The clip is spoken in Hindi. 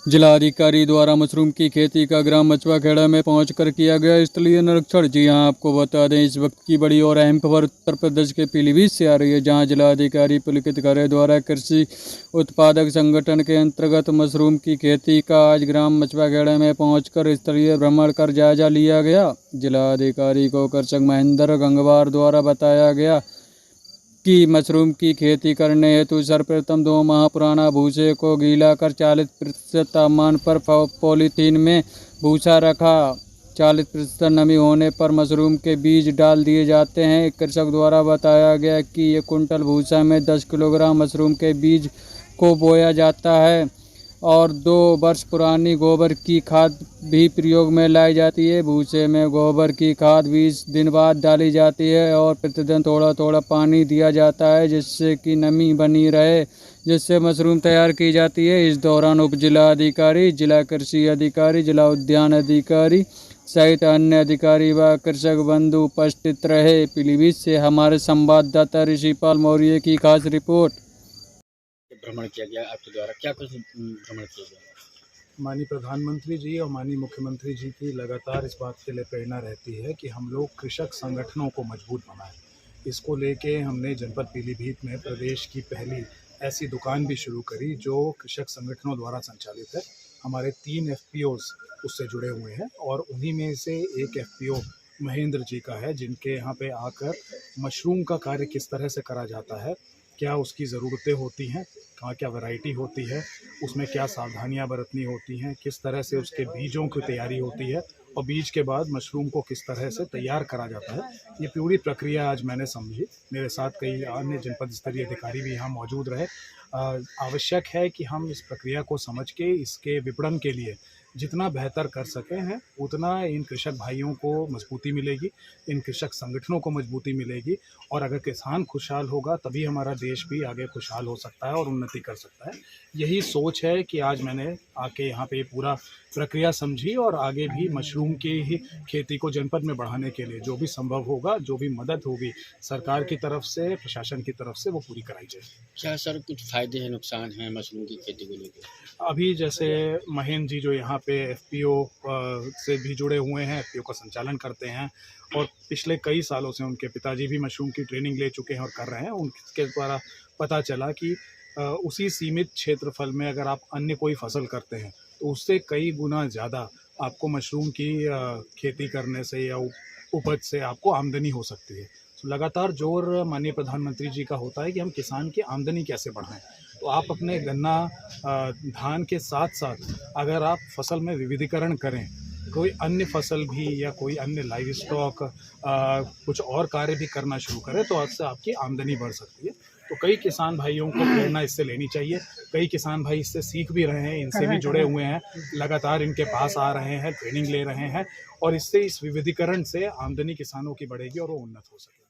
जिलाधिकारी द्वारा मशरूम की खेती का ग्राम मचुआखेड़ा में पहुंचकर किया गया स्थलीय निरीक्षण। जी हां, आपको बता दें इस वक्त की बड़ी और अहम खबर उत्तर प्रदेश के पीलीभीत से आ रही है, जहां जिलाधिकारी पुलकित खरे द्वारा कृषि उत्पादक संगठन के अंतर्गत मशरूम की खेती का आज ग्राम मचुआखेड़ा में पहुंचकर स्थलीय भ्रमण कर जायजा लिया गया। जिलाधिकारी को कृषक महेंद्र गंगवार द्वारा बताया गया कि मशरूम की खेती करने हेतु सर्वप्रथम 2 माह पुराना भूसे को गीला कर 40% तापमान पर पॉलीथीन में भूसा रखा। 40% नमी होने पर मशरूम के बीज डाल दिए जाते हैं। कृषक द्वारा बताया गया कि 1 कुंटल भूसा में 10 किलोग्राम मशरूम के बीज को बोया जाता है और 2 वर्ष पुरानी गोबर की खाद भी प्रयोग में लाई जाती है। भूसे में गोबर की खाद 20 दिन बाद डाली जाती है और प्रतिदिन थोड़ा थोड़ा पानी दिया जाता है, जिससे कि नमी बनी रहे, जिससे मशरूम तैयार की जाती है। इस दौरान उप जिलाधिकारी, जिला कृषि अधिकारी, जिला उद्यान अधिकारी सहित अन्य अधिकारी व कृषक बंधु उपस्थित रहे। पीलीभीत से हमारे संवाददाता ऋषिपाल मौर्य की खास रिपोर्ट। भ्रमण किया गया आपके द्वारा, क्या कुछ भ्रमण किया गया? माननीय प्रधानमंत्री जी और माननीय मुख्यमंत्री जी की लगातार इस बात के लिए प्रेरणा रहती है कि हम लोग कृषक संगठनों को मजबूत बनाएं। इसको लेके हमने जनपद पीलीभीत में प्रदेश की पहली ऐसी दुकान भी शुरू करी जो कृषक संगठनों द्वारा संचालित है। हमारे 3 एफपीओज उससे जुड़े हुए हैं और उन्हीं में से एक एफपीओ महेंद्र जी का है, जिनके यहाँ पे आकर मशरूम का कार्य किस तरह से करा जाता है, क्या उसकी ज़रूरतें होती हैं, कहाँ क्या वैरायटी होती है, उसमें क्या सावधानियां बरतनी होती हैं, किस तरह से उसके बीजों की तैयारी होती है और बीज के बाद मशरूम को किस तरह से तैयार करा जाता है, ये पूरी प्रक्रिया आज मैंने समझी। मेरे साथ कई अन्य जनपद स्तरीय अधिकारी भी यहाँ मौजूद रहे। आवश्यक है कि हम इस प्रक्रिया को समझ के इसके विपणन के लिए जितना बेहतर कर सके हैं, उतना इन कृषक भाइयों को मजबूती मिलेगी, इन कृषक संगठनों को मजबूती मिलेगी और अगर किसान खुशहाल होगा तभी हमारा देश भी आगे खुशहाल हो सकता है और उन्नति कर सकता है। यही सोच है कि आज मैंने आके यहाँ पे पूरा प्रक्रिया समझी और आगे भी मशरूम की ही खेती को जनपद में बढ़ाने के लिए जो भी संभव होगा, जो भी मदद होगी सरकार की तरफ से, प्रशासन की तरफ से, वो पूरी कराई जाएगी। क्या सर कुछ फायदे हैं, नुकसान हैं मशरूम की खेती को लेकर? अभी जैसे महेंद्र जी जो यहाँ पे एफपीओ से भी जुड़े हुए हैं, एफपीओ का संचालन करते हैं और पिछले कई सालों से उनके पिताजी भी मशरूम की ट्रेनिंग ले चुके हैं और कर रहे हैं। उनके द्वारा पता चला कि उसी सीमित क्षेत्रफल में अगर आप अन्य कोई फसल करते हैं तो उससे कई गुना ज़्यादा आपको मशरूम की खेती करने से या उपज से आपको आमदनी हो सकती है। तो लगातार जोर माननीय प्रधानमंत्री जी का होता है कि हम किसान की आमदनी कैसे बढ़ाएं। तो आप अपने गन्ना धान के साथ साथ अगर आप फसल में विविधीकरण करें, कोई अन्य फसल भी या कोई अन्य लाइव स्टॉक कुछ और कार्य भी करना शुरू करें तो उससे आपकी आमदनी बढ़ सकती है। तो कई किसान भाइयों को प्रेरणा इससे लेनी चाहिए। कई किसान भाई इससे सीख भी रहे हैं, इनसे भी जुड़े हुए हैं, लगातार इनके पास आ रहे हैं, ट्रेनिंग ले रहे हैं और इससे, इस विविधीकरण से आमदनी किसानों की बढ़ेगी और वो उन्नत हो सके।